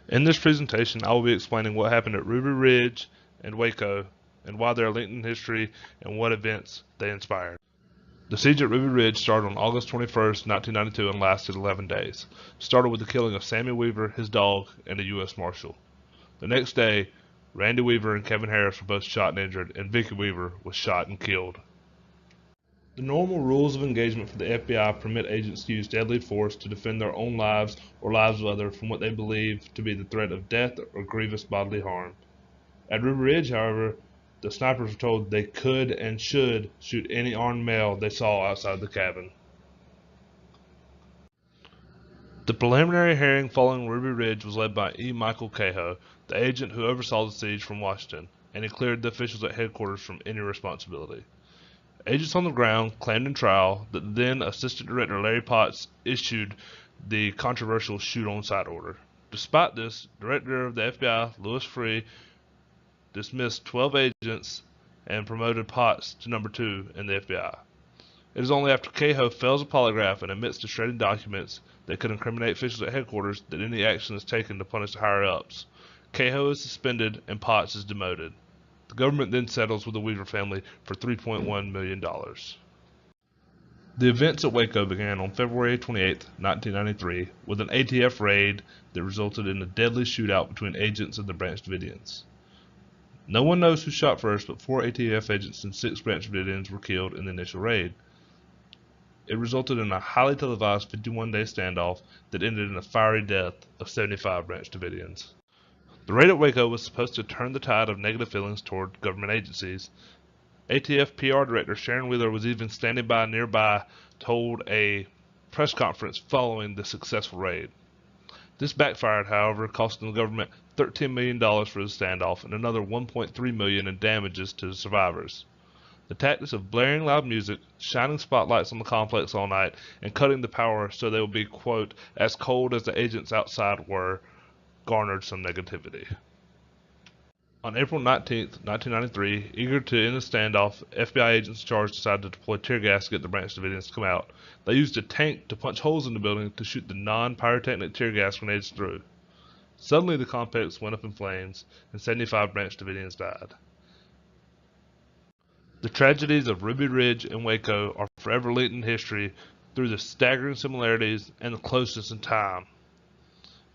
In this presentation, I will be explaining what happened at Ruby Ridge and Waco and why they are linked in history and what events they inspired. The siege at Ruby Ridge started on August 21st, 1992 and lasted 11 days. It started with the killing of Sammy Weaver, his dog, and a U.S. Marshal. The next day, Randy Weaver and Kevin Harris were both shot and injured, and Vicky Weaver was shot and killed. The normal rules of engagement for the FBI permit agents to use deadly force to defend their own lives or lives of others from what they believe to be the threat of death or grievous bodily harm. At Ruby Ridge, however, the snipers were told they could and should shoot any armed male they saw outside the cabin. The preliminary hearing following Ruby Ridge was led by E. Michael Cahoe, the agent who oversaw the siege from Washington, and he cleared the officials at headquarters from any responsibility. Agents on the ground claimed in trial that the then Assistant Director Larry Potts issued the controversial shoot-on-sight order. Despite this, Director of the FBI, Louis Freeh, dismissed 12 agents and promoted Potts to number 2 in the FBI. It is only after Cahoe fails a polygraph and admits to shredding documents that could incriminate officials at headquarters that any action is taken to punish the higher-ups. Cahoe is suspended and Potts is demoted. The government then settles with the Weaver family for $3.1 million. The events at Waco began on February 28, 1993, with an ATF raid that resulted in a deadly shootout between agents and the Branch Davidians. No one knows who shot first, but 4 ATF agents and 6 Branch Davidians were killed in the initial raid. It resulted in a highly televised 51-day standoff that ended in a fiery death of 75 Branch Davidians. The raid at Waco was supposed to turn the tide of negative feelings toward government agencies. ATF PR Director Sharon Wheeler was even standing by nearby to hold a press conference following the successful raid. This backfired, however, costing the government $13 million for the standoff and another $1.3 million in damages to the survivors. The tactics of blaring loud music, shining spotlights on the complex all night, and cutting the power so they would be, quote, as cold as the agents outside were, garnered some negativity. On April 19, 1993, eager to end the standoff, FBI agents in charge decided to deploy tear gas to get the Branch Davidians to come out. They used a tank to punch holes in the building to shoot the non-pyrotechnic tear gas grenades through. Suddenly the complex went up in flames, and 75 Branch Davidians died. The tragedies of Ruby Ridge and Waco are forever linked in history through the staggering similarities and the closeness in time.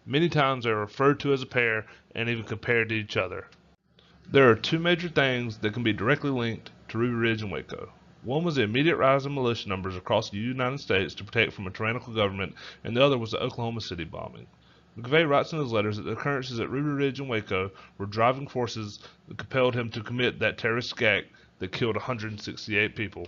Many times they are referred to as a pair and even compared to each other. There are 2 major things that can be directly linked to Ruby Ridge and Waco. One was the immediate rise in militia numbers across the United States to protect from a tyrannical government, and the other was the Oklahoma City bombing. McVeigh writes in his letters that the occurrences at Ruby Ridge and Waco were driving forces that compelled him to commit that terroristic act that killed 168 people.